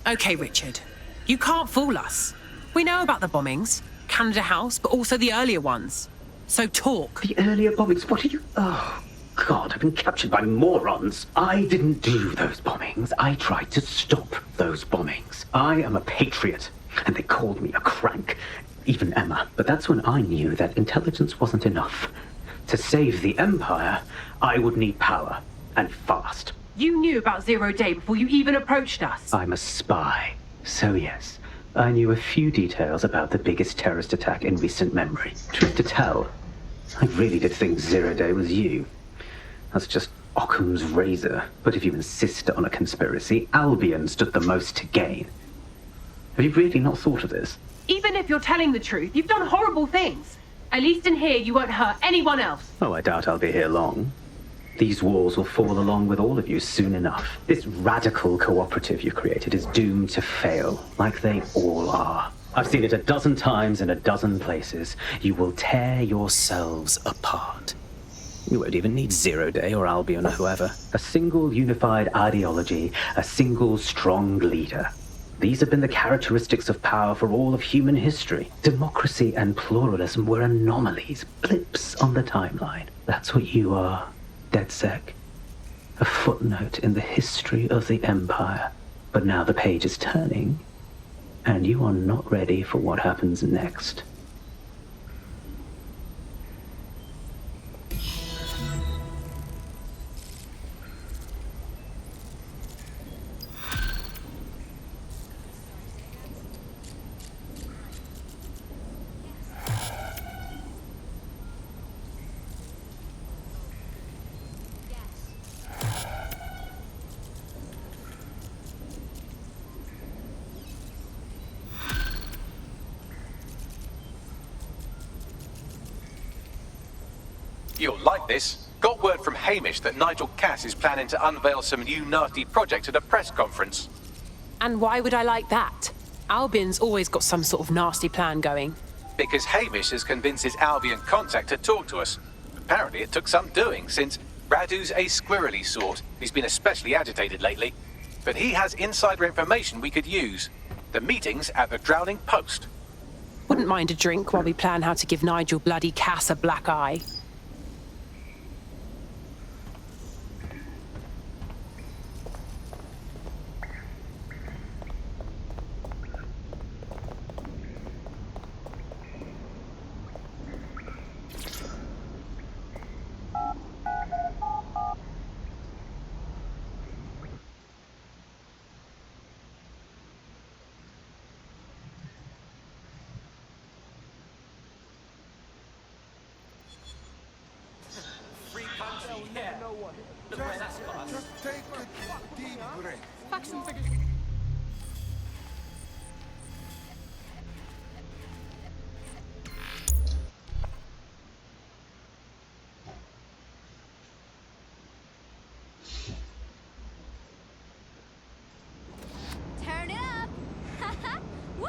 Okay, Richard. You can't fool us. We know about the bombings. Canada House, but also the earlier ones. So talk. The earlier bombings? What are you... Oh, God, I've been captured by morons. I didn't do those bombings. I tried to stop those bombings. I am a patriot, and they called me a crank. Even Emma. But that's when I knew that intelligence wasn't enough. To save the Empire, I would need power, and fast. You knew about Zero Day before you even approached us. I'm a spy. So yes, I knew a few details about the biggest terrorist attack in recent memory. Truth to tell, I really did think Zero Day was you. That's just Occam's razor. But if you insist on a conspiracy, Albion stood the most to gain. Have you really not thought of this? Even if you're telling the truth, you've done horrible things. At least in here, you won't hurt anyone else. Oh, I doubt I'll be here long. These walls will fall along with all of you soon enough. This radical cooperative you created is doomed to fail, like they all are. I've seen it a dozen times in a dozen places. You will tear yourselves apart. You won't even need Zero Day or Albion or whoever. A single unified ideology, a single strong leader. These have been the characteristics of power for all of human history. Democracy and pluralism were anomalies, blips on the timeline. That's what you are, DedSec. A footnote in the history of the Empire. But now the page is turning, and you are not ready for what happens next. You'll like this. Got word from Hamish that Nigel Cass is planning to unveil some new nasty project at a press conference. And why would I like that? Albion's always got some sort of nasty plan going. Because Hamish has convinced his Albion contact to talk to us. Apparently it took some doing, since Radu's a squirrely sort. He's been especially agitated lately. But he has insider information we could use. The meeting's at the Drowning Post. Wouldn't mind a drink while we plan how to give Nigel bloody Cass a black eye. Just take a deep breath. Facts and figures. Turn it up! Woo!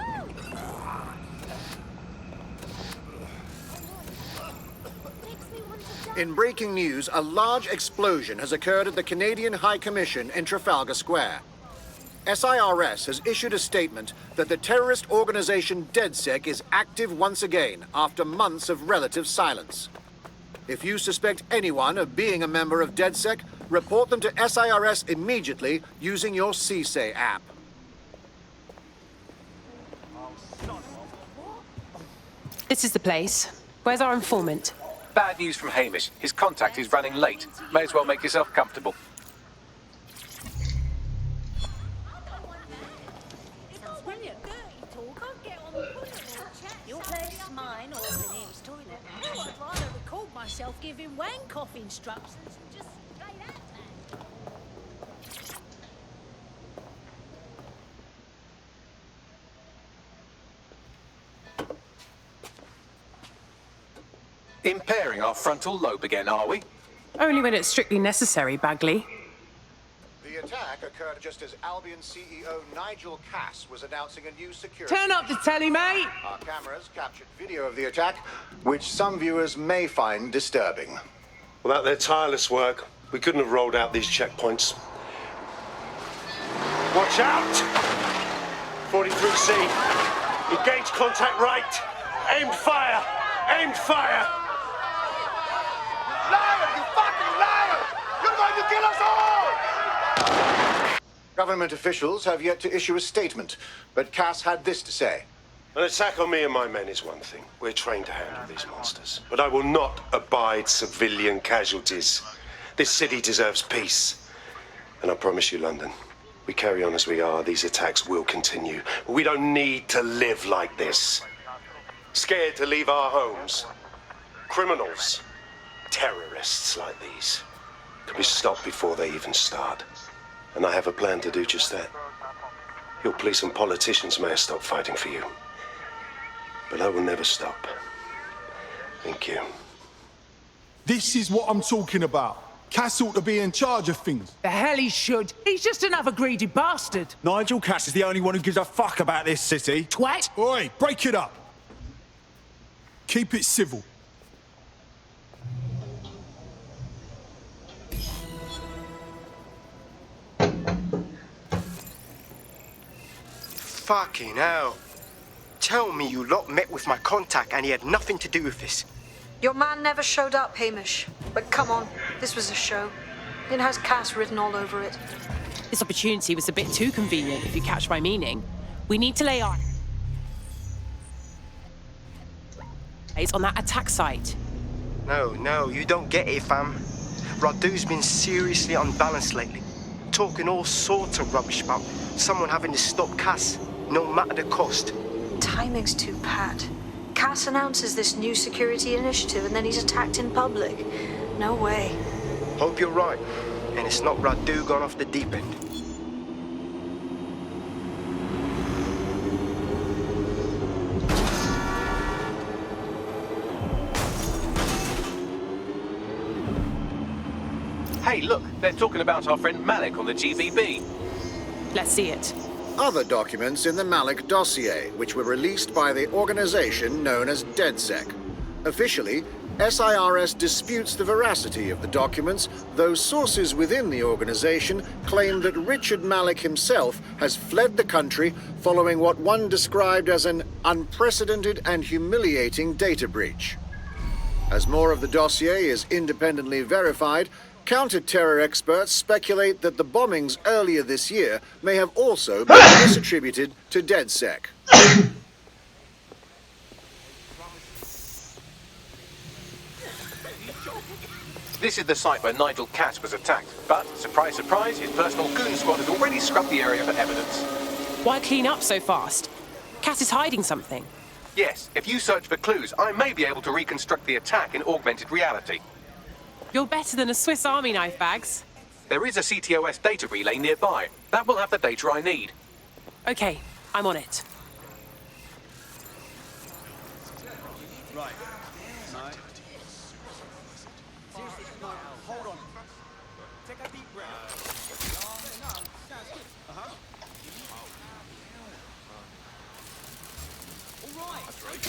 In breaking news, a large explosion has occurred at the Canadian High Commission in Trafalgar Square. SIRS has issued a statement that the terrorist organization DedSec is active once again after months of relative silence. If you suspect anyone of being a member of DedSec, report them to SIRS immediately using your CSAY app. This is the place. Where's our informant? Bad news from Hamish. His contact is running late. May as well make yourself comfortable. Your place, mine, or the nearest toilet. I'd rather record myself giving wank off instructions and just play that man. Impairing our frontal lobe again, are we? Only when it's strictly necessary, Bagley. The attack occurred just as Albion CEO Nigel Cass was announcing a new security... Turn up the telly, mate! Our cameras captured video of the attack, which some viewers may find disturbing. Without their tireless work, we couldn't have rolled out these checkpoints. Watch out! 43C. Engage contact right. Aimed fire. Aimed fire. Liar, you fucking liar! You're going to kill us all! Government officials have yet to issue a statement, but Cass had this to say. An attack on me and my men is one thing. We're trained to handle these monsters. But I will not abide civilian casualties. This city deserves peace. And I promise you, London, we carry on as we are, these attacks will continue. We don't need to live like this. Scared to leave our homes. Criminals, terrorists like these can be stopped before they even start. And I have a plan to do just that. Your police and politicians may have stopped fighting for you. But I will never stop. Thank you. This is what I'm talking about. Cass ought to be in charge of things. The hell he should. He's just another greedy bastard. Nigel Cass is the only one who gives a fuck about this city. Twat. Oi, break it up. Keep it civil. Fucking hell. Tell me you lot met with my contact and he had nothing to do with this. Your man never showed up, Hamish. But come on, this was a show. It has Cass written all over it. This opportunity was a bit too convenient, if you catch my meaning. We need to lay our eyes on that attack site. No, you don't get it, fam. Radu's been seriously unbalanced lately. Talking all sorts of rubbish about someone having to stop Cass, no matter the cost. Timing's too pat. Cass announces this new security initiative and then he's attacked in public. No way. Hope you're right, and it's not Radu gone off the deep end. Hey, look, they're talking about our friend Malik on the GBB. Let's see it. Other documents in the Malik dossier, which were released by the organization known as DedSec. Officially, SIRS disputes the veracity of the documents, though sources within the organization claim that Richard Malik himself has fled the country following what one described as an unprecedented and humiliating data breach. As more of the dossier is independently verified, counter-terror experts speculate that the bombings earlier this year may have also been misattributed to DedSec. This is the site where Nigel Cass was attacked, but, surprise, surprise, his personal goon squad has already scrubbed the area for evidence. Why clean up so fast? Cass is hiding something. Yes, if you search for clues, I may be able to reconstruct the attack in augmented reality. You're better than a Swiss Army knife, Bags. There is a CTOS data relay nearby. That will have the data I need. Okay, I'm on it. Right. Right. Hold on. Take a deep breath. All right. That's right.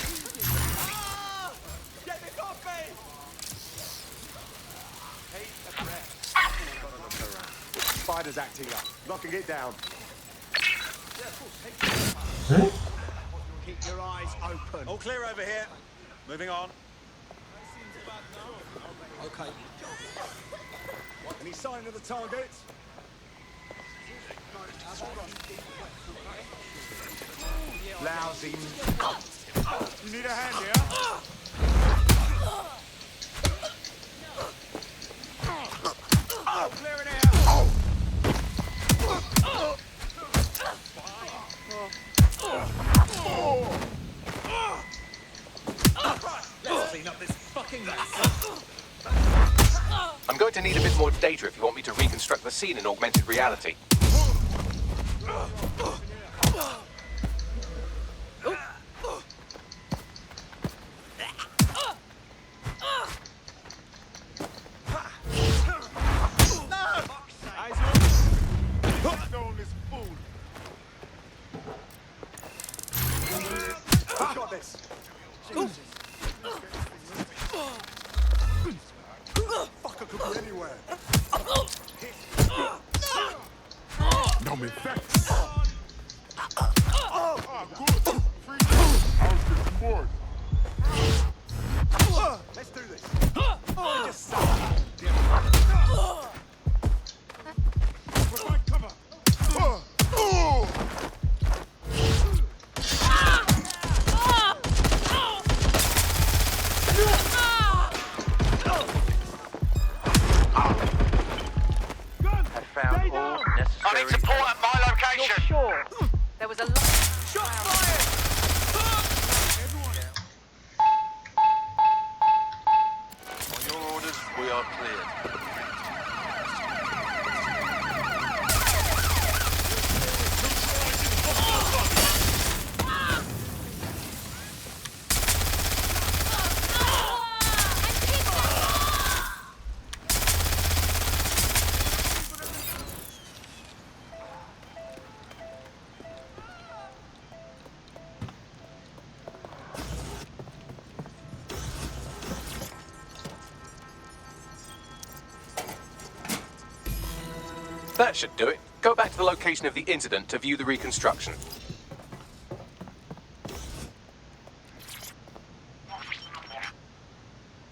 Get the coffee! Take a breath. Spider's acting up. Knocking it down. Keep your eyes open. All clear over here. Moving on. Okay. Any sign of the target? Lousy. You need a hand here? Clear it out. Let's clean up this fucking mess. I'm going to need a bit more data if you want me to reconstruct the scene in augmented reality. Got this. Fucker could be anywhere. No, me facts. Let's do this. Provide cover. Found all necessary. I need support at my location. Sure. There was a lot. Shot fired! On your orders, we are cleared. That should do it. Go back to the location of the incident to view the reconstruction.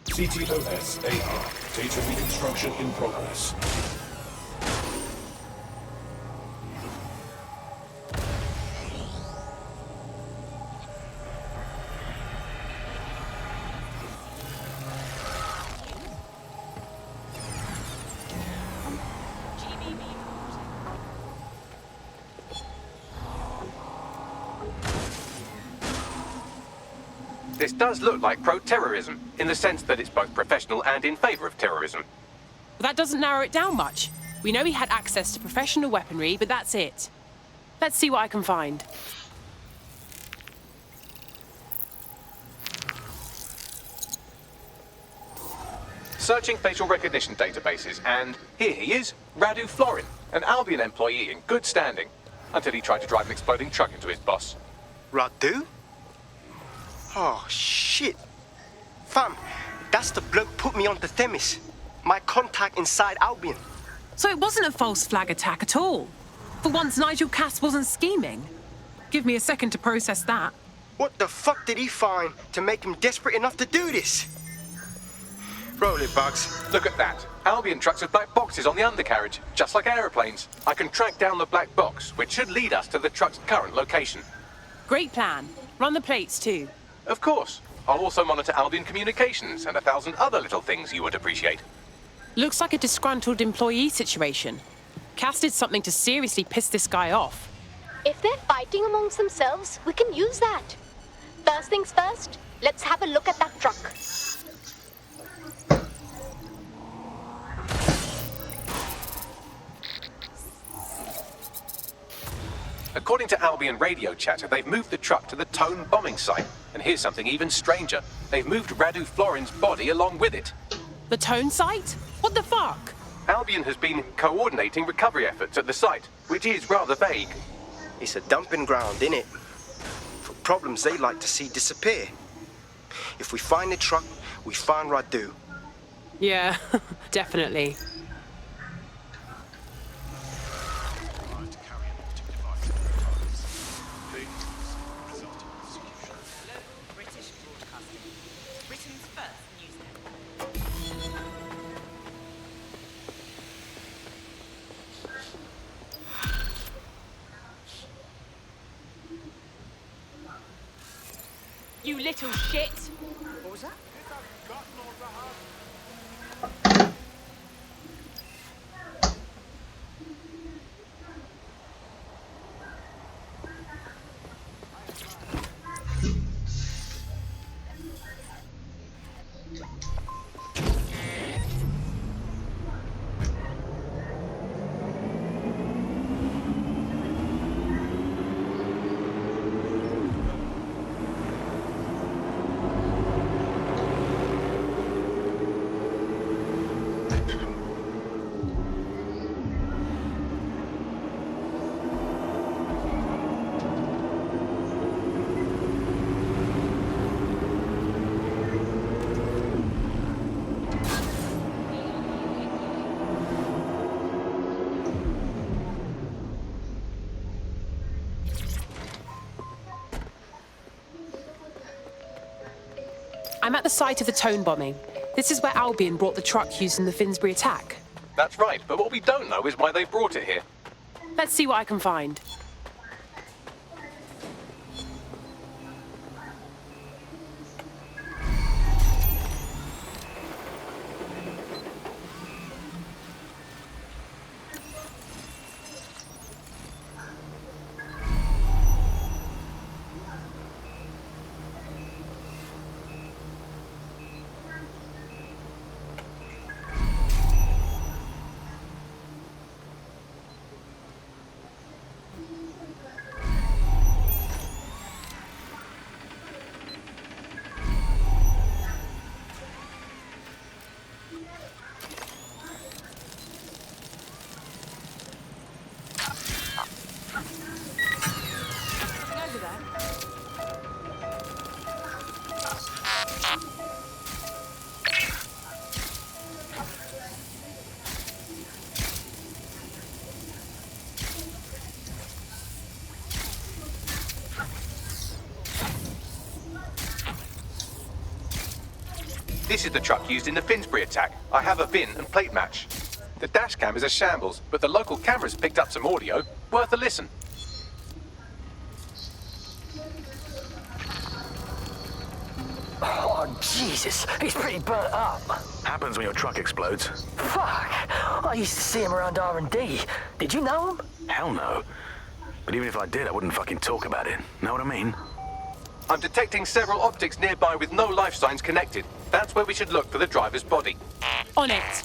CTOS-AR. Data reconstruction in progress. This does look like pro-terrorism, in the sense that it's both professional and in favor of terrorism. But that doesn't narrow it down much. We know he had access to professional weaponry, but that's it. Let's see what I can find. Searching facial recognition databases, and here he is, Radu Florin, an Albion employee in good standing, until he tried to drive an exploding truck into his boss. Radu? Oh, shit. Fam, that's the bloke put me onto Themis. My contact inside Albion. So it wasn't a false flag attack at all. For once, Nigel Cass wasn't scheming. Give me a second to process that. What the fuck did he find to make him desperate enough to do this? Roll it, Bugs. Look at that. Albion trucks with black boxes on the undercarriage, just like aeroplanes. I can track down the black box, which should lead us to the truck's current location. Great plan. Run the plates, too. Of course. I'll also monitor Albion communications and 1,000 other little things you would appreciate. Looks like a disgruntled employee situation. Cass did something to seriously piss this guy off. If they're fighting amongst themselves, we can use that. First things first, let's have a look at that truck. According to Albion radio chatter, they've moved the truck to the Tone bombing site. And here's something even stranger. They've moved Radu Florin's body along with it. The Tone site? What the fuck? Albion has been coordinating recovery efforts at the site, which is rather vague. It's a dumping ground, innit? For problems they like to see disappear. If we find the truck, we find Radu. Yeah, definitely. You little shit! What was that? I'm at the site of the Tone bombing. This is where Albion brought the truck used in the Finsbury attack. That's right, but what we don't know is why they brought it here. Let's see what I can find. This is the truck used in the Finsbury attack. I have a VIN and plate match. The dash cam is a shambles, but the local cameras picked up some audio. Worth a listen. Oh, Jesus, he's pretty burnt up. Happens when your truck explodes. Fuck, I used to see him around R&D. Did you know him? Hell no. But even if I did, I wouldn't fucking talk about it. Know what I mean? I'm detecting several optics nearby with no life signs connected. That's where we should look for the driver's body. On it.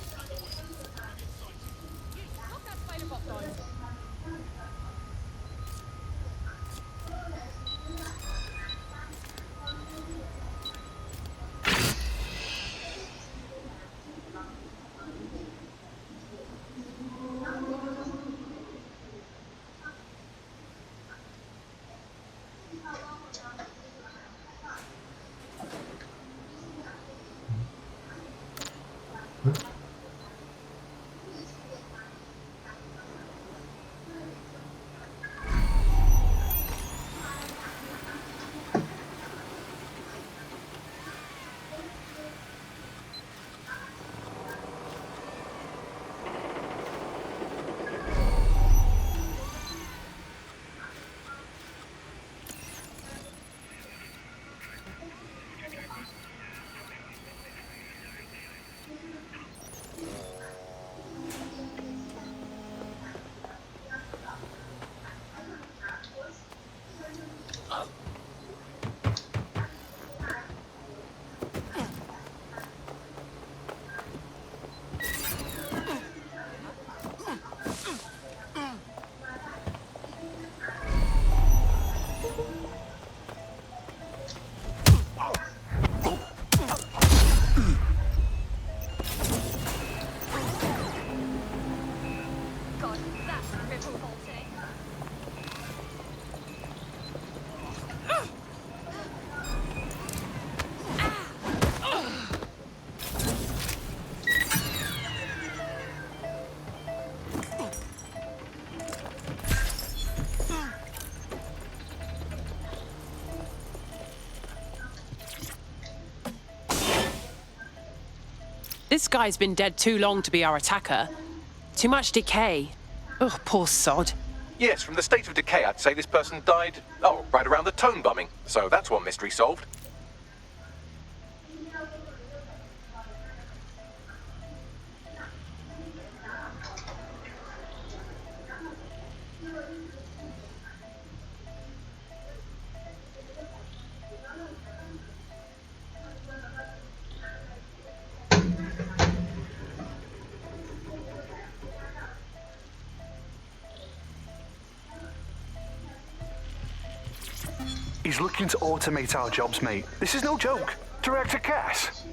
This guy's been dead too long to be our attacker. Too much decay. Ugh, poor sod. Yes, from the state of decay, I'd say this person died, right around the Tone bombing. So that's one mystery solved. He's looking to automate our jobs, mate. This is no joke. Director Cass?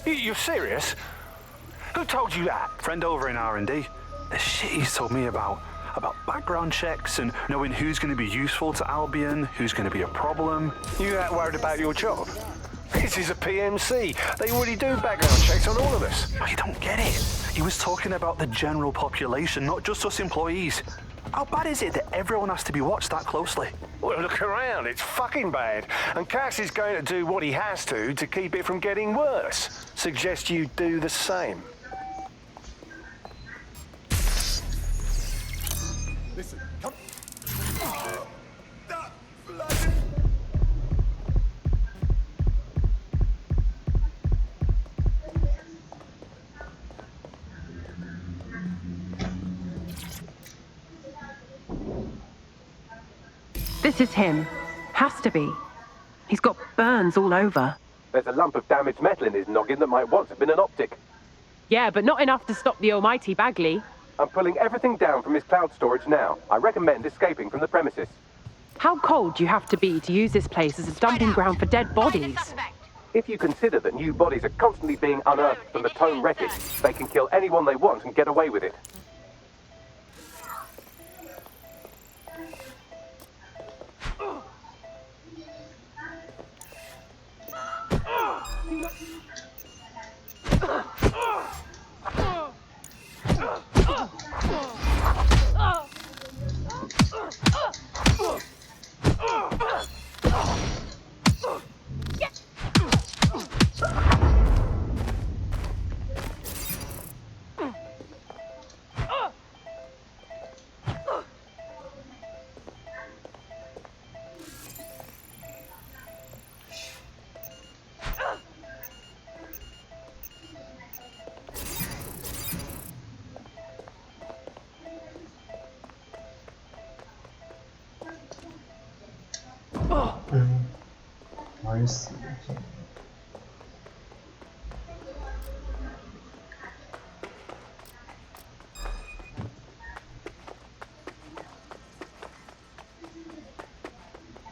You're serious? Who told you that? Friend over in R&D. The shit he's told me about background checks and knowing who's going to be useful to Albion, who's going to be a problem. You that worried about your job? This is a PMC. They already do background checks on all of us. Oh, you don't get it. He was talking about the general population, not just us employees. How bad is it that everyone has to be watched that closely? Well, look around. It's fucking bad. And Cass is going to do what he has to keep it from getting worse. Suggest you do the same. Listen, come. This is him. Has to be. He's got burns all over. There's a lump of damaged metal in his noggin that might once have been an optic. Yeah, but not enough to stop the almighty Bagley. I'm pulling everything down from his cloud storage now. I recommend escaping from the premises. How cold do you have to be to use this place as a dumping ground for dead bodies? If you consider that new bodies are constantly being unearthed from the Tone wreckage, they can kill anyone they want and get away with it.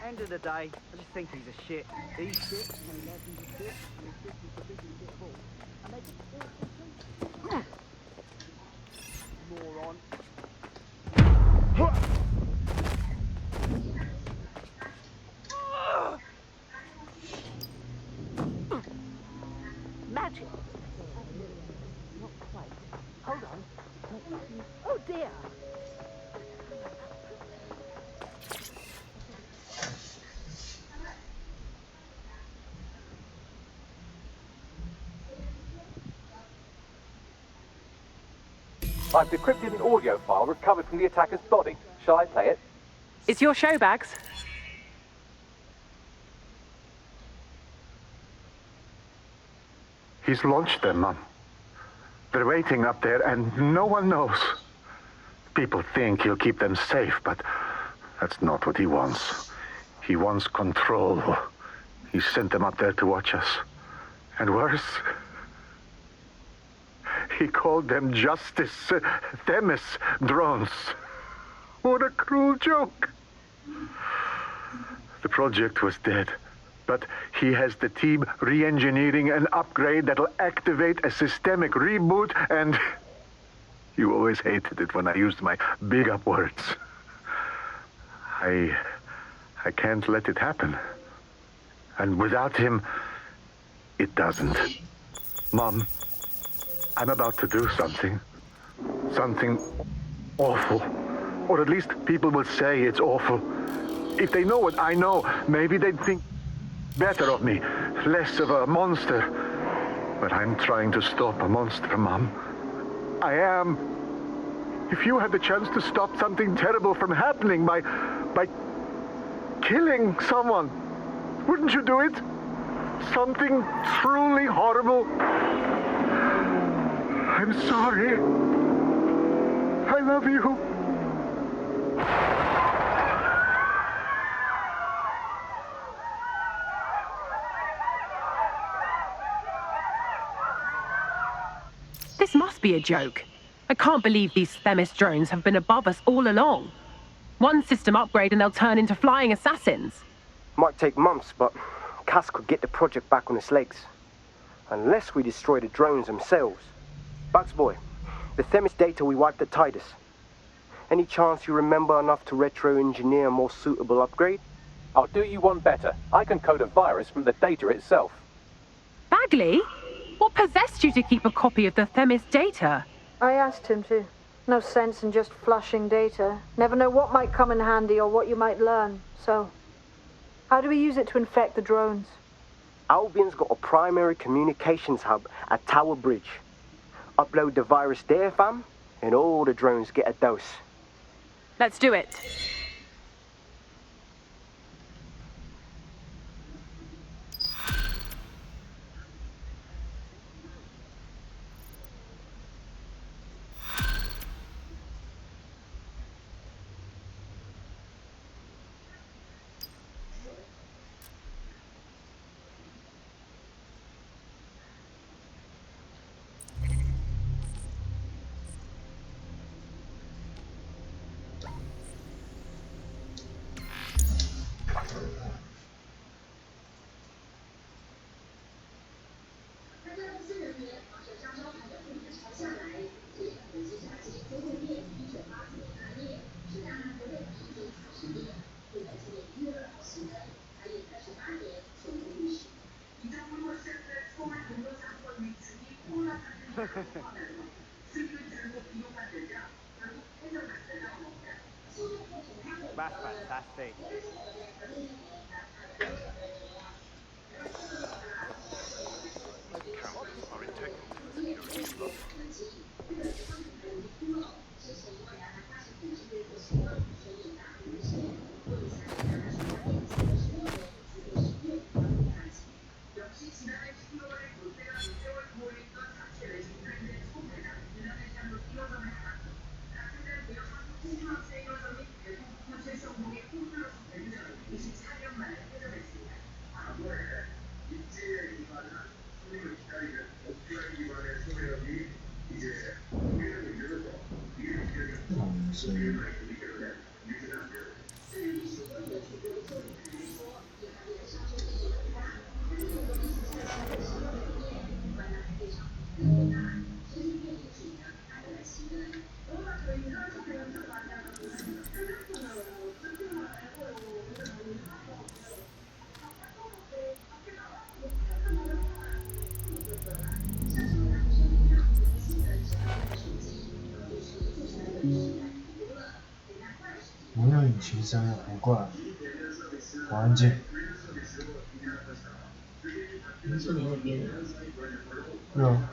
End of the day, I just think he's a shit. He's shit, and he knows he's a shit, and his business is a big shit ball. And they just moron. Magic. Not quite. Hold on. Oh dear. I've decrypted an audio file recovered from the attacker's body. Shall I play it? It's your show, Bags. He's launched them, Mum. They're waiting up there, and no one knows. People think he'll keep them safe, but that's not what he wants. He wants control. He sent them up there to watch us. And worse, he called them Justice Themis drones. What a cruel joke. The project was dead, but he has the team re-engineering an upgrade that'll activate a systemic reboot, and you always hated it when I used my big up words. I can't let it happen. And without him, it doesn't. Mom, I'm about to do something. Something awful. Or at least people will say it's awful. If they know what I know, maybe they'd think better of me. Less of a monster. But I'm trying to stop a monster, Mom. I am. If you had the chance to stop something terrible from happening by killing someone, wouldn't you do it? Something truly horrible. I'm sorry. I love you. This must be a joke. I can't believe these Themis drones have been above us all along. One system upgrade and they'll turn into flying assassins. Might take months, but Cass could get the project back on its legs. Unless we destroy the drones themselves. Bugs boy, the Themis data we wiped at Titus. Any chance you remember enough to retro-engineer a more suitable upgrade? I'll do you one better. I can code a virus from the data itself. Bagley? What possessed you to keep a copy of the Themis data? I asked him to. No sense in just flushing data. Never know what might come in handy or what you might learn. So, how do we use it to infect the drones? Albion's got a primary communications hub at Tower Bridge. Upload the virus there, fam, and all the drones get a dose. Let's do it. That's fantastic. Cameras are integral to the security of London.无用引擎声很怪，好安静。是你那边的。对啊。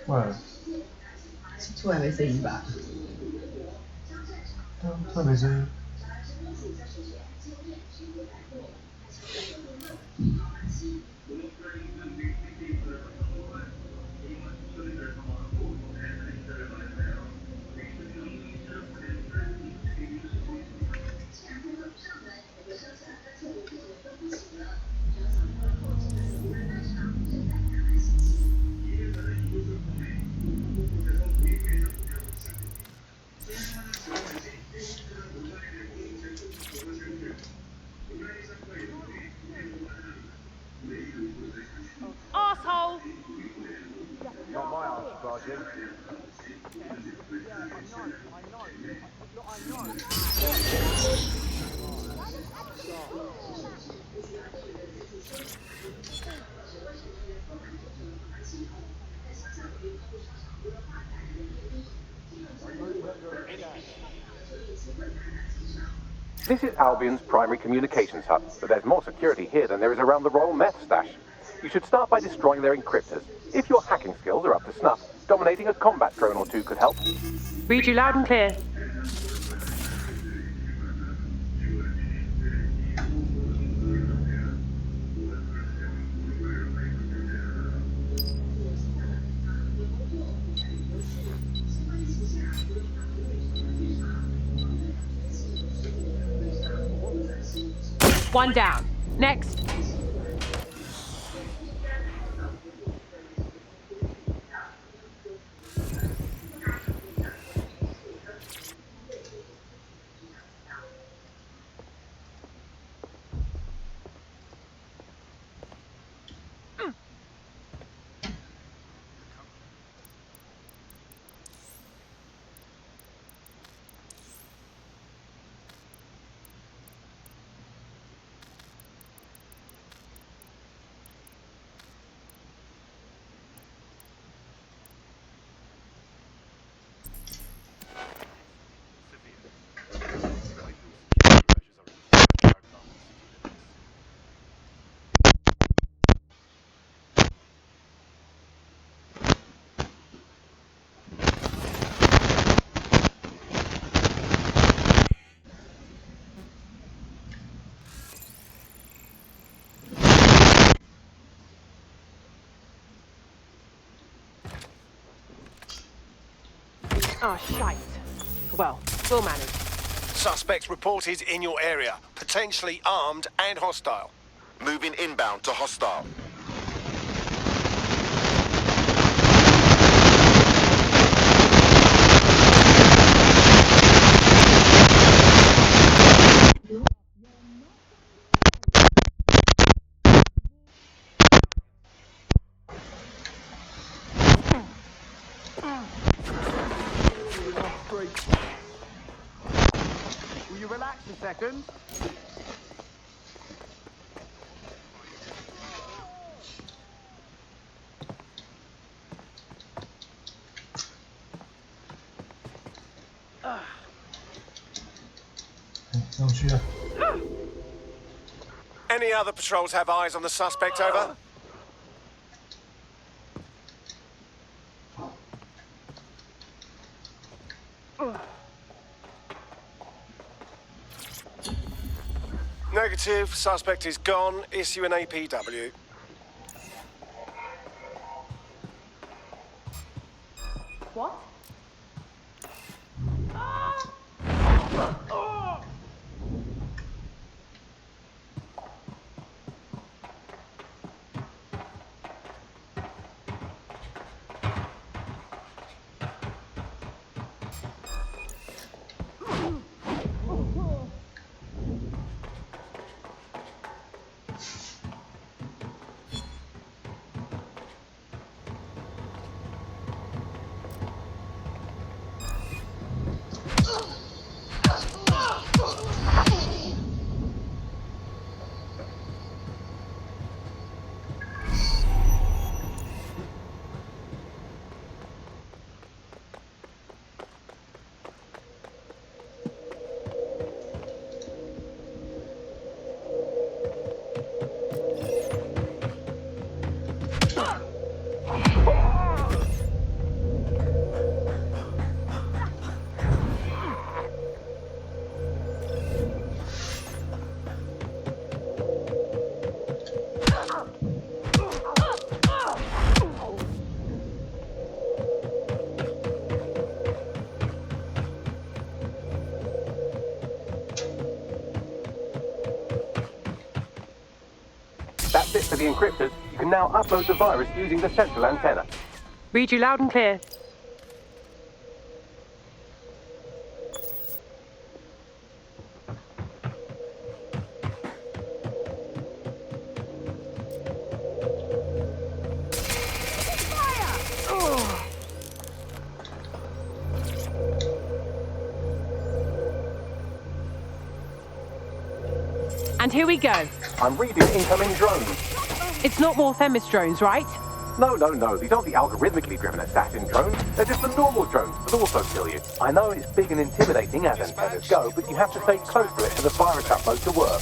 怪了。出来没声音吧？突然没声音。Arsehole! Not my answer, Sergeant. This is Albion's primary communications hub, but there's more security here than there is around the Royal Meth Stash. You should start by destroying their encryptors. If your hacking skills are up to snuff, dominating a combat drone or two could help. Read you loud and clear. One down. Next. Oh, shite. Well, we'll manage. Suspects reported in your area, potentially armed and hostile. Moving inbound to hostile. Will you relax a second? Any other patrols have eyes on the suspect, over? Negative. Suspect is gone. Issue an APW. What? That's it for the encryptors. You can now upload the virus using the central antenna. Read you loud and clear. And here we go. I'm reading incoming drones. It's not more Themis drones, right? No. These aren't the algorithmically driven assassin drones. They're just the normal drones that also kill you. I know it's big and intimidating as antennas go, but you have to stay close to it for the virus upload to work.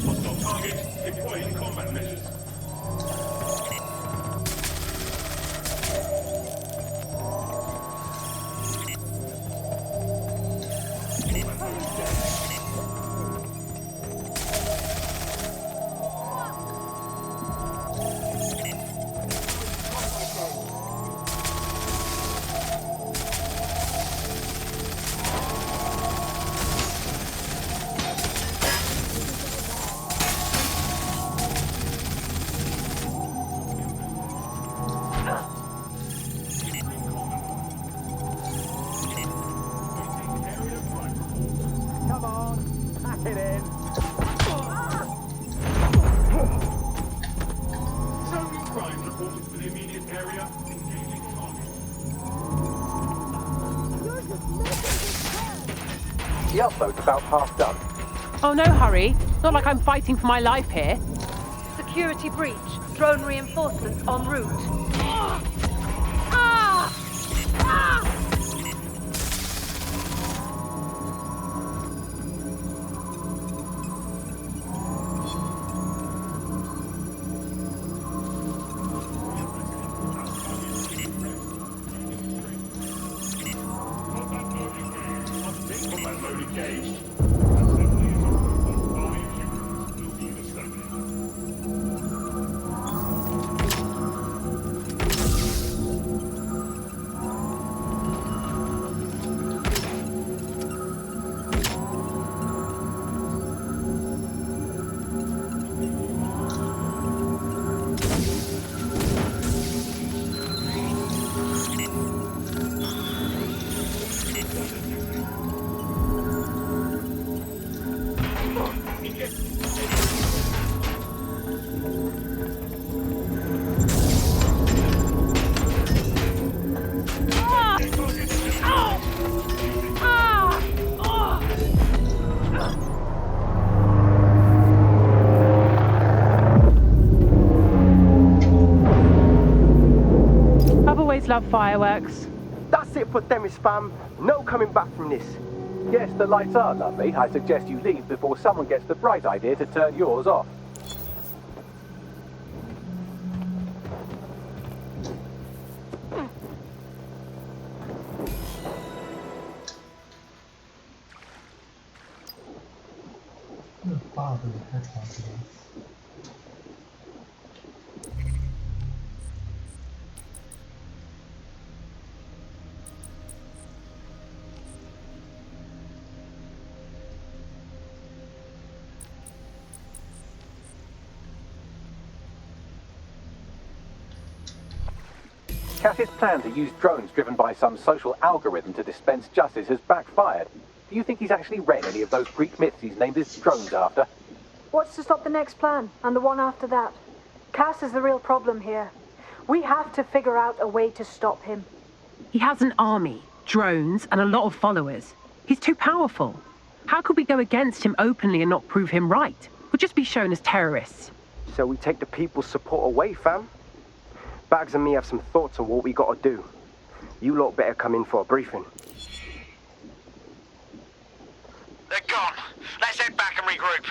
Hostile target deploying combat measures. The upload's about half done. Oh, no hurry. Not like I'm fighting for my life here. Security breach. Drone reinforcements en route. just love fireworks. That's it for Themis, fam. No coming back from this. Yes, the lights are lovely. I suggest you leave before someone gets the bright idea to turn yours off. Cass's plan to use drones driven by some social algorithm to dispense justice has backfired. Do you think he's actually read any of those Greek myths he's named his drones after? What's to stop the next plan, and the one after that? Cass is the real problem here. We have to figure out a way to stop him. He has an army, drones, and a lot of followers. He's too powerful. How could we go against him openly and not prove him right? We'll just be shown as terrorists. So we take the people's support away, fam? Bags and me have some thoughts on what we gotta do. You lot better come in for a briefing. They're gone. Let's head back and regroup.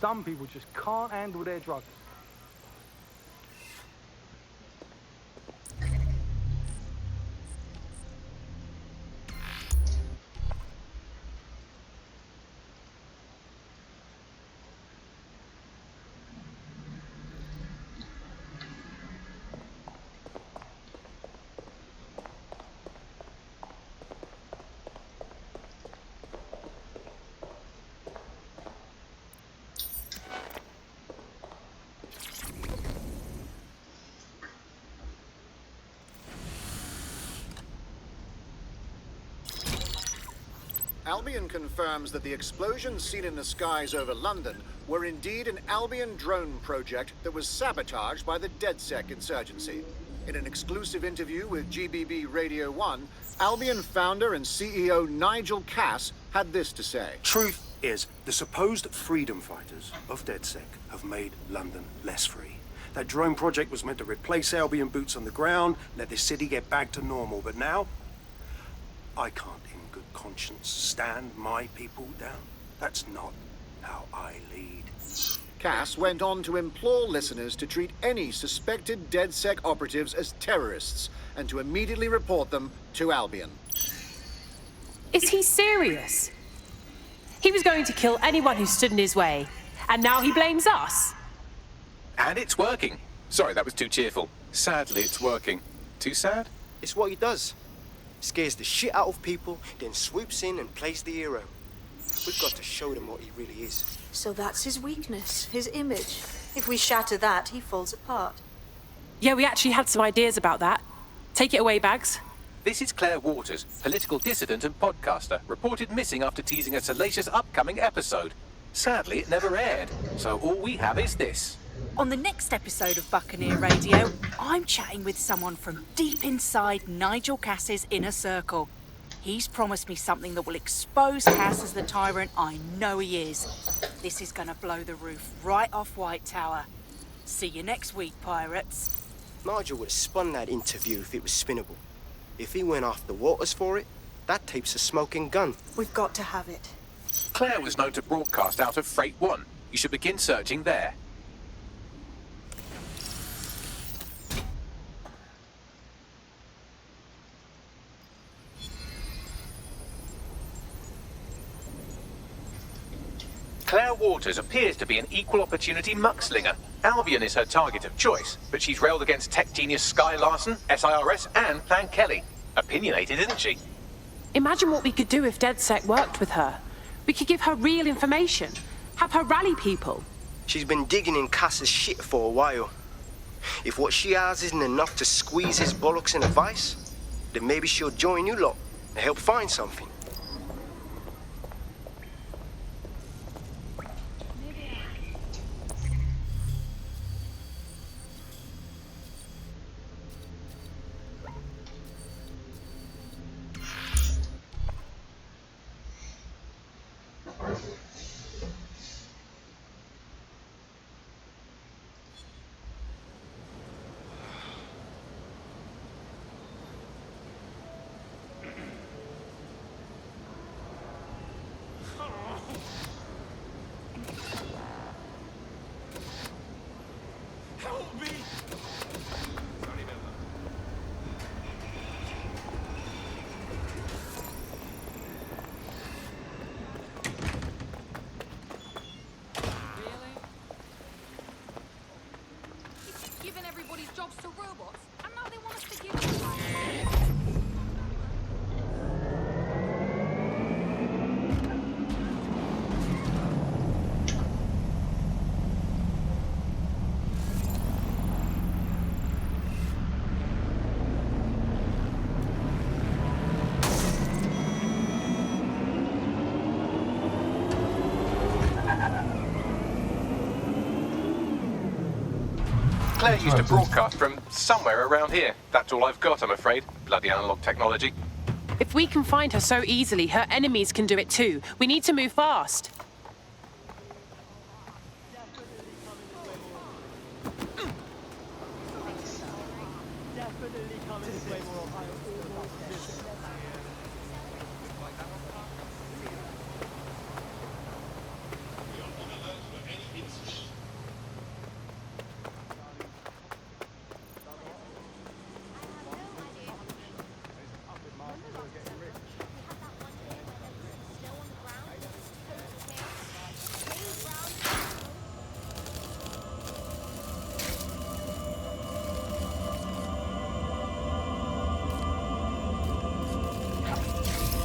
Some people just can't handle their drugs. Albion confirms that the explosions seen in the skies over London were indeed an Albion drone project that was sabotaged by the DedSec insurgency. In an exclusive interview with GBB Radio 1, Albion founder and CEO Nigel Cass had this to say. Truth is, the supposed freedom fighters of DedSec have made London less free. That drone project was meant to replace Albion boots on the ground, let the city get back to normal, but now I can't in good conscience stand my people down. That's not how I lead. Cass went on to implore listeners to treat any suspected DedSec operatives as terrorists and to immediately report them to Albion. Is he serious? He was going to kill anyone who stood in his way, and now he blames us? And it's working. Sorry, that was too cheerful. Sadly, it's working. Too sad? It's what he does. Scares the shit out of people, then swoops in and plays the hero. We've got to show them what he really is. So that's his weakness, his image. If we shatter that, he falls apart. Yeah, we actually had some ideas about that. Take it away, Bags. This is Claire Waters, political dissident and podcaster, reported missing after teasing a salacious upcoming episode. Sadly, it never aired, so all we have is this. On the next episode of Buccaneer Radio, I'm chatting with someone from deep inside Nigel Cass's inner circle. He's promised me something that will expose Cass as the tyrant I know he is. This is gonna blow the roof right off White Tower. See you next week, pirates. Nigel would have spun that interview if it was spinnable. If he went after Waters for it, that tape's a smoking gun. We've got to have it. Claire was known to broadcast out of Freight 1. You should begin searching there. Claire Waters appears to be an equal opportunity muckslinger. Albion is her target of choice, but she's railed against tech genius Sky Larson, SIRS, and Plan Kelly. Opinionated, isn't she? Imagine what we could do if DedSec worked with her. We could give her real information, have her rally people. She's been digging in Cass's shit for a while. If what she has isn't enough to squeeze his bollocks in a vice, then maybe she'll join you lot and help find something. Giving everybody's jobs to robots, and now they want us to give them. Claire used to broadcast from somewhere around here. That's all I've got, I'm afraid. Bloody analog technology. If we can find her so easily, her enemies can do it too. We need to move fast.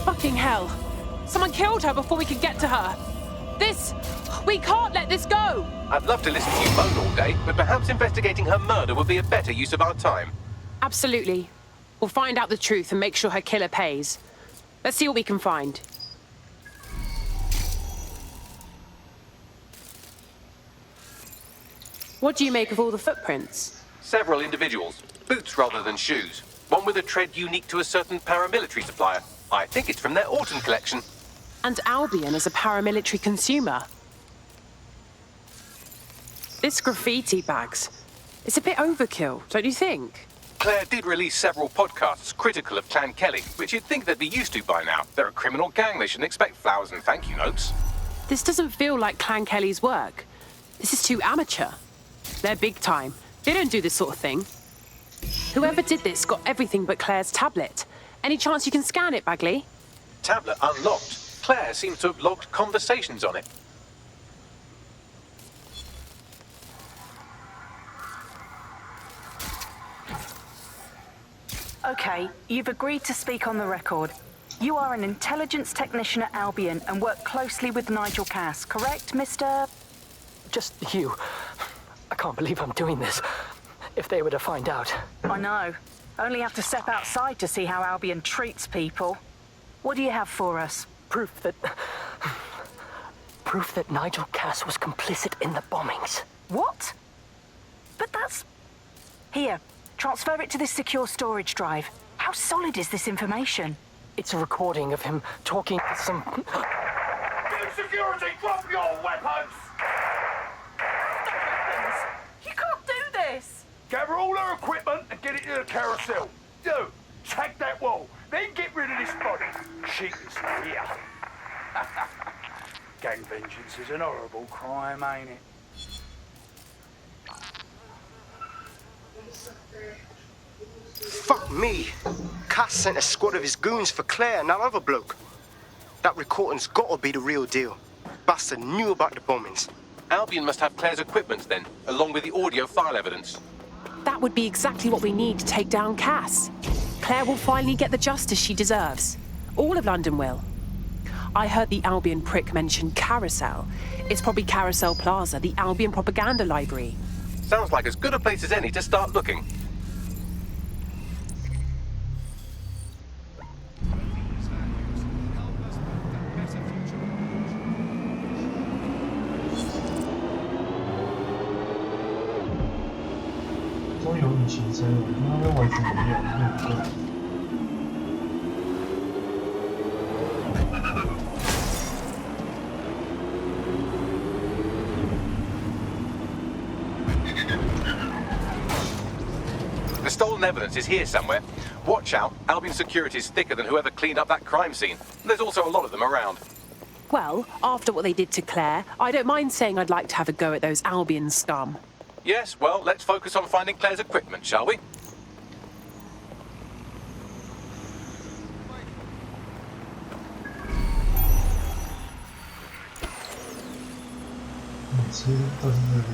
Fucking hell. Someone killed her before we could get to her. We can't let this go. I'd love to listen to you moan all day, but perhaps investigating her murder would be a better use of our time. Absolutely. We'll find out the truth and make sure her killer pays. Let's see what we can find. What do you make of all the footprints? Several individuals. Boots rather than shoes. One with a tread unique to a certain paramilitary supplier. I think it's from their autumn collection. And Albion is a paramilitary consumer. This graffiti, Bags. It's a bit overkill, don't you think? Claire did release several podcasts critical of Clan Kelly, which you'd think they'd be used to by now. They're a criminal gang. They shouldn't expect flowers and thank you notes. This doesn't feel like Clan Kelly's work. This is too amateur. They're big time. They don't do this sort of thing. Whoever did this got everything but Claire's tablet. Any chance you can scan it, Bagley? Tablet unlocked. Claire seems to have logged conversations on it. Okay, you've agreed to speak on the record. You are an intelligence technician at Albion and work closely with Nigel Cass, correct, Mr...? Just you. I can't believe I'm doing this. If they were to find out. I know. Only have to step outside to see how Albion treats people. What do you have for us? Proof that Nigel Cass was complicit in the bombings. What? But that's... Here, transfer it to this secure storage drive. How solid is this information? It's a recording of him talking to some... Good security, drop your weapons! You can't do this! Gather all her equipment and get it to the carousel. Do. Tag that wall. Then get rid of this body. She is here. Gang vengeance is an horrible crime, ain't it? Fuck me. Cass sent a squad of his goons for Claire and that other bloke. That recording's gotta be the real deal. Bastard knew about the bombings. Albion must have Claire's equipment then, along with the audio file evidence. That would be exactly what we need to take down Cass. Claire will finally get the justice she deserves. All of London will. I heard the Albion prick mention Carousel. It's probably Carousel Plaza, the Albion propaganda library. Sounds like as good a place as any to start looking.都有引擎声，我听那边完全没有，那不对。The stolen evidence is here somewhere. Watch out, Albion security is thicker than whoever cleaned up that crime scene. There's also a lot of them around. Well, after what they did to Claire, I don't mind saying I'd like to have a go at those Albion scum. Yes, well, let's focus on finding Claire's equipment, shall we? 每次都是这里。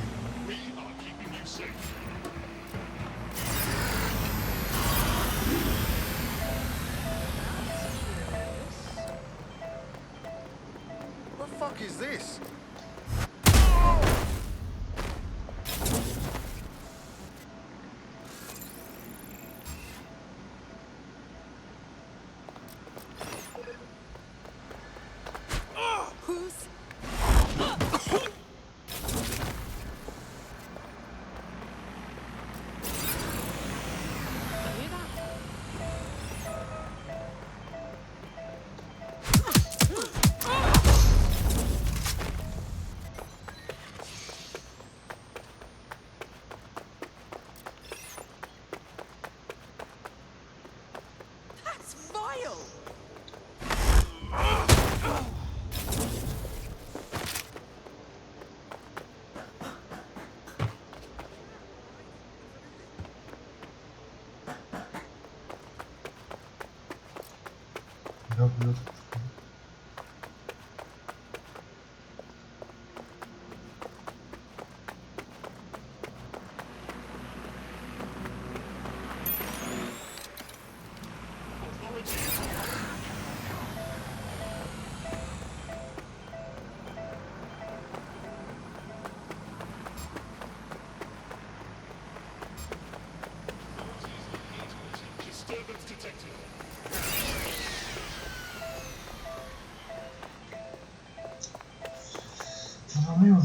What the fuck is this?怎么没有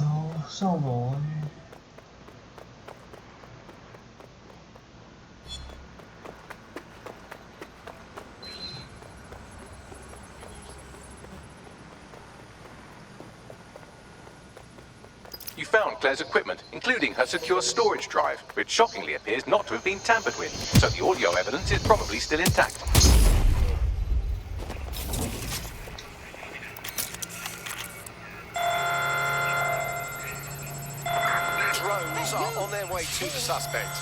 上楼呢？ You found Claire's equipment, including her secure storage drive, which shockingly appears not to have been tampered with, so the audio evidence is probably still intact. Drones are on their way to the suspect.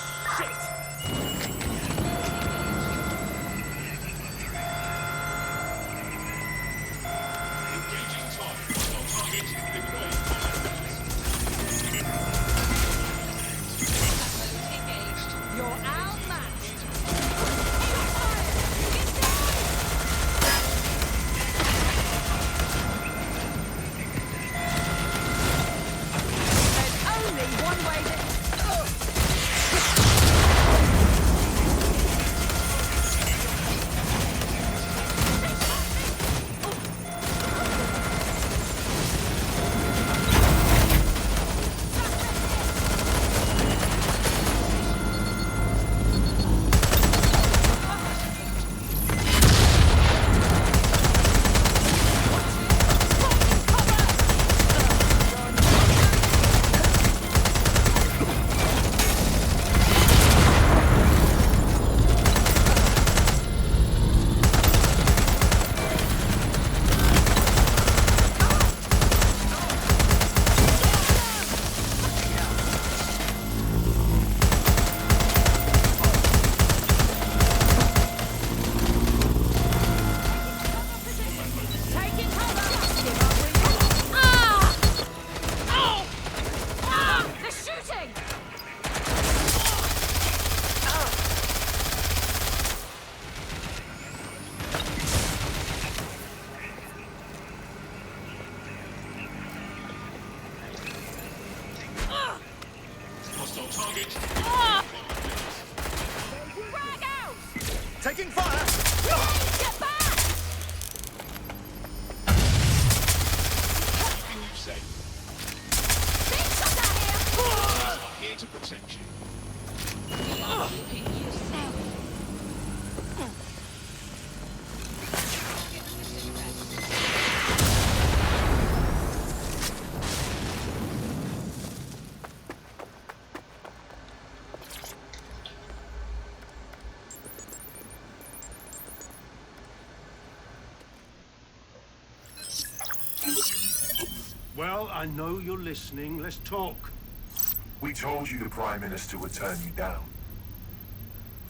Taking fire! Get back! Here to protect you. Well, I know you're listening. Let's talk. We told you the Prime Minister would turn you down.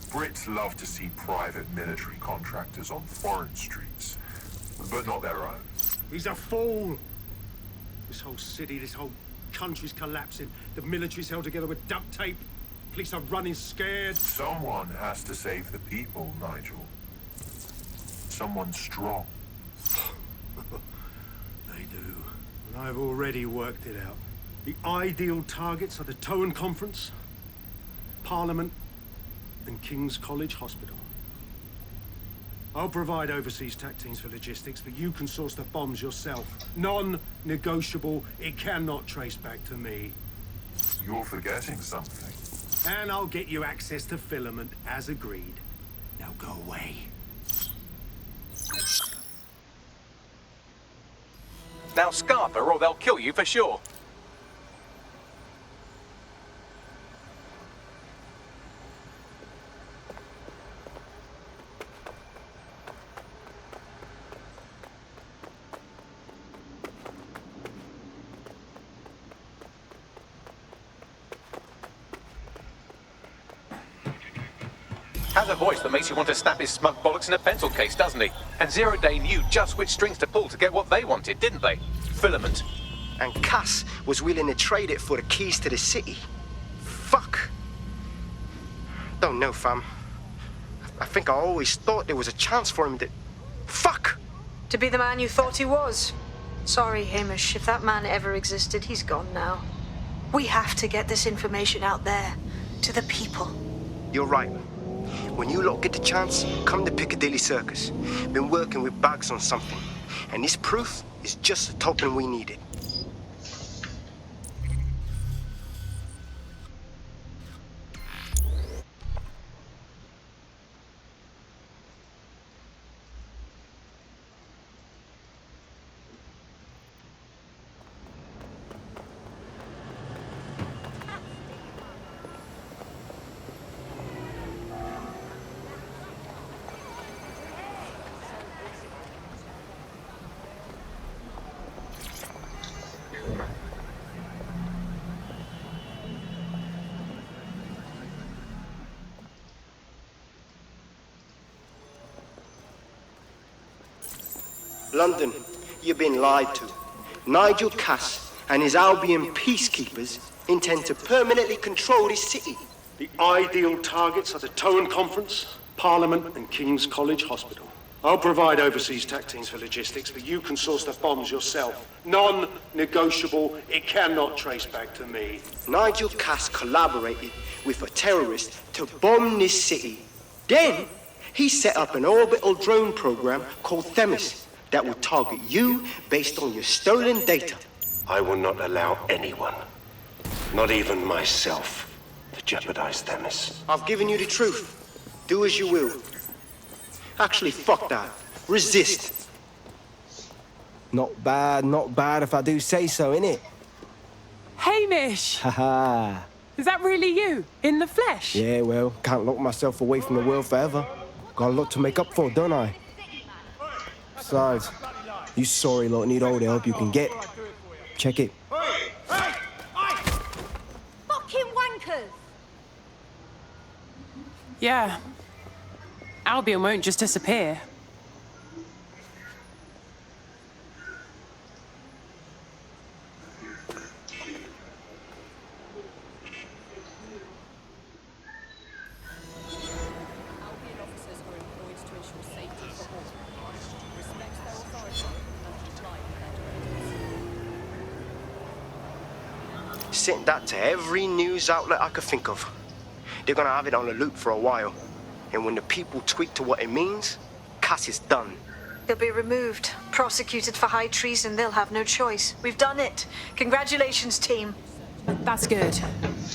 Brits love to see private military contractors on foreign streets, but not their own. He's a fool. This whole city, this whole country's collapsing. The military's held together with duct tape. Police are running scared. Someone has to save the people, Nigel. Someone strong. They do. And I've already worked it out. The ideal targets are the Towan Conference, Parliament, and King's College Hospital. I'll provide overseas tac teams for logistics, but you can source the bombs yourself. Non-negotiable. It cannot trace back to me. You're forgetting something. And I'll get you access to filament, as agreed. Now go away. Now scarf her or they'll kill you for sure. Has a voice that makes you want to snap his smug bollocks in a pencil case, doesn't he? And Zero Day knew just which strings to pull to get what they wanted, didn't they? Filament. And Cass was willing to trade it for the keys to the city. Fuck. Don't know, fam. I think I always thought there was a chance for him to... Fuck! To be the man you thought he was. Sorry, Hamish. If that man ever existed, he's gone now. We have to get this information out there, to the people. You're right. When you lot get the chance, come to Piccadilly Circus. Been working with Bags on something. And this proof is just the token we needed. London, you've been lied to. Nigel Cass and his Albion peacekeepers intend to permanently control this city. The ideal targets are the Towan Conference, Parliament, and King's College Hospital. I'll provide overseas tac teams for logistics, but you can source the bombs yourself. Non-negotiable. It cannot trace back to me. Nigel Cass collaborated with a terrorist to bomb this city. Then, he set up an orbital drone program called Themis that will target you based on your stolen data. I will not allow anyone, not even myself, to jeopardize Themis. I've given you the truth. Do as you will. Actually, fuck that. Resist. Not bad if I do say so, innit? Hamish! Haha. Is that really you? In the flesh? Yeah, well, can't lock myself away from the world forever. Got a lot to make up for, don't I? Besides, you sorry lot need all the help you can get. Check it. Fucking wankers! Yeah. Albion won't just disappear. Sent that to every news outlet I could think of. They're gonna have it on the loop for a while. And when the people tweak to what it means, Cass is done. He'll be removed, prosecuted for high treason. They'll have no choice. We've done it. Congratulations, team. That's good.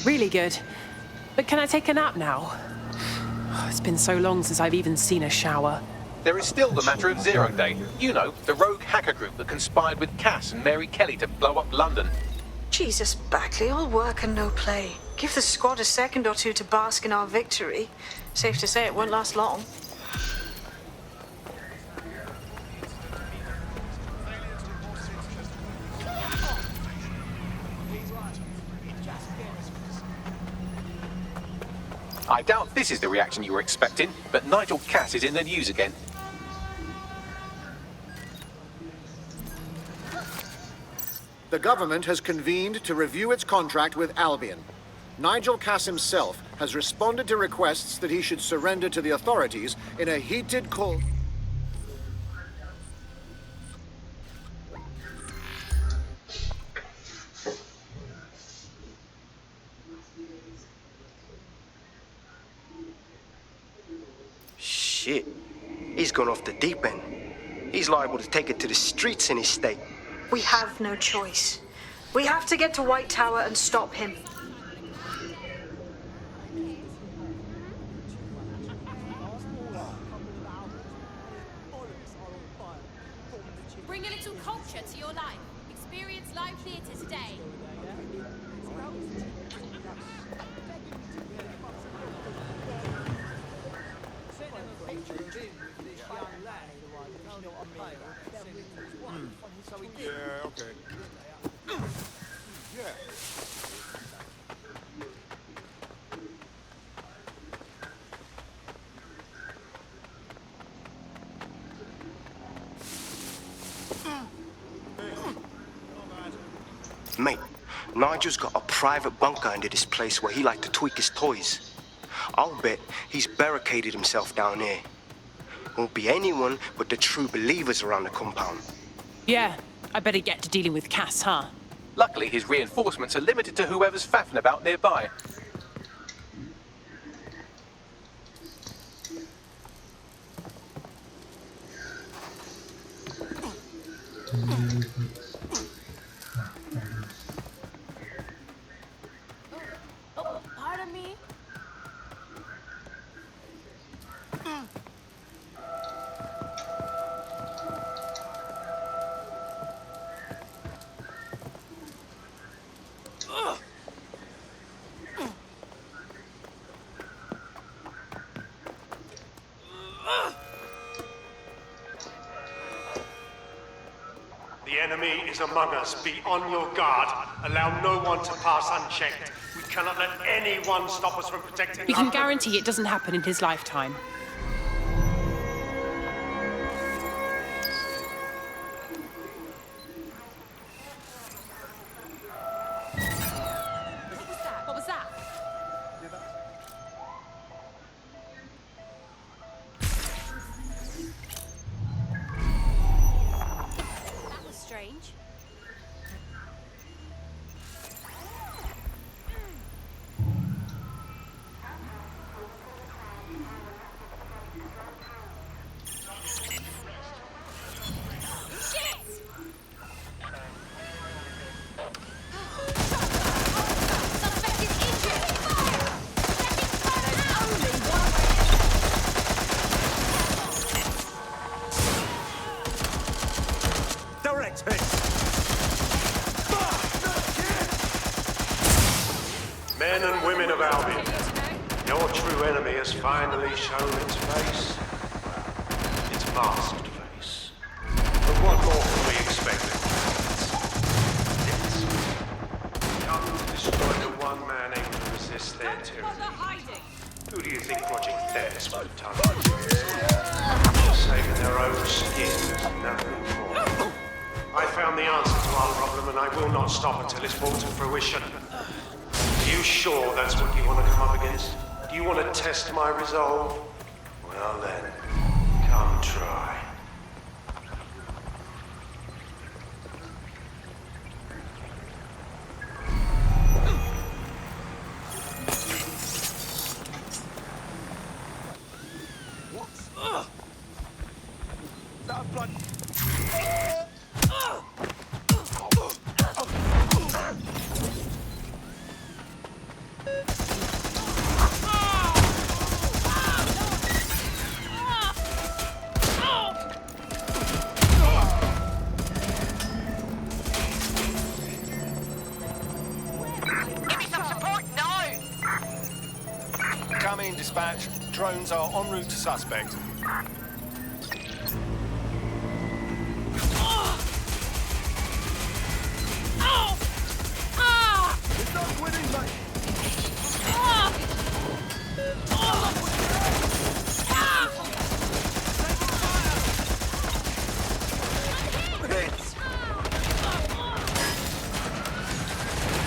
Really good. But can I take a nap now? It's been so long since I've even seen a shower. There is still the matter of Zero Day. You know, the rogue hacker group that conspired with Cass and Mary Kelly to blow up London. Jesus, Bagley, all work and no play. Give the squad a second or two to bask in our victory. Safe to say it won't last long. I doubt this is the reaction you were expecting, but Nigel Cass is in the news again. The government has convened to review its contract with Albion. Nigel Cass himself has responded to requests that he should surrender to the authorities in a heated call. Shit. He's gone off the deep end. He's liable to take it to the streets in his state. We have no choice. We have to get to White Tower and stop him. Bring a little culture to your life. Experience live theatre today. Yeah, okay. Yeah. Mate, Nigel's got a private bunker under this place where he liked to tweak his toys. I'll bet he's barricaded himself down here. Won't be anyone but the true believers around the compound. Yeah, I better get to dealing with Cass, huh? Luckily, his reinforcements are limited to whoever's faffing about nearby. Oh, pardon me. The enemy is among us. Be on your guard. Allow no one to pass unchecked. We cannot let anyone stop us from protecting We can London. guarantee it doesn't happen in his lifetime. What was that? That was strange. Direct hit! Men and women of Albion, your true enemy has finally shown its face. Its masked face. But what more can we expect of it? Come to destroy the one man able to resist their tyranny. Who do you think Project Theirs would have targeted? Saving their own skins, nothing more. I found the answer to our problem, and I will not stop until it's brought to fruition. Are you sure that's what you want to come up against? Do you want to test my resolve? Well then, come try. Incoming dispatch. Drones are en route to suspect. It's not winning, mate.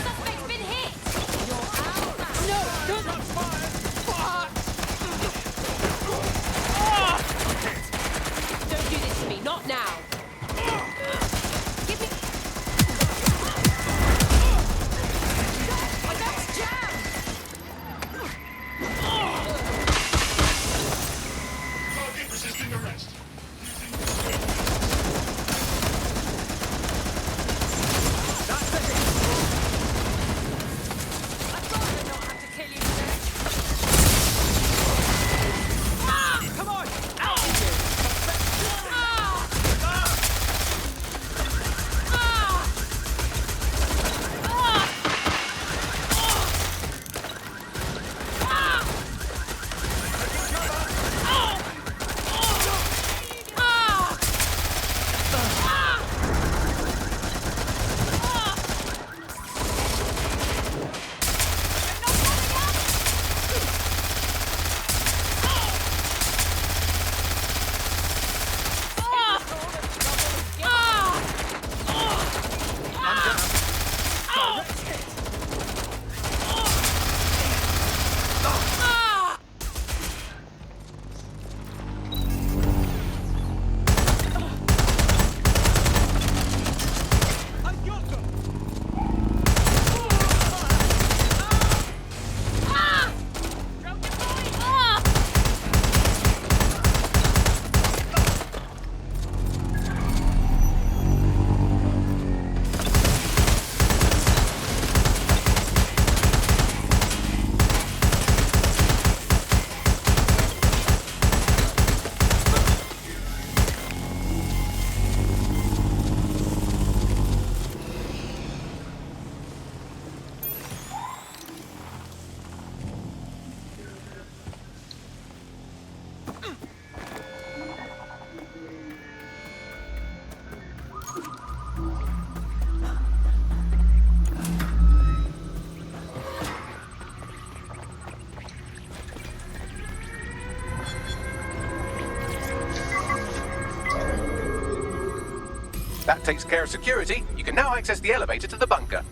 Suspect's been hit! Don't do this to me, not now. Give me... My gun's jammed! Target resisting arrest. Come on! That takes care of security. You can now access the elevator to the bunker.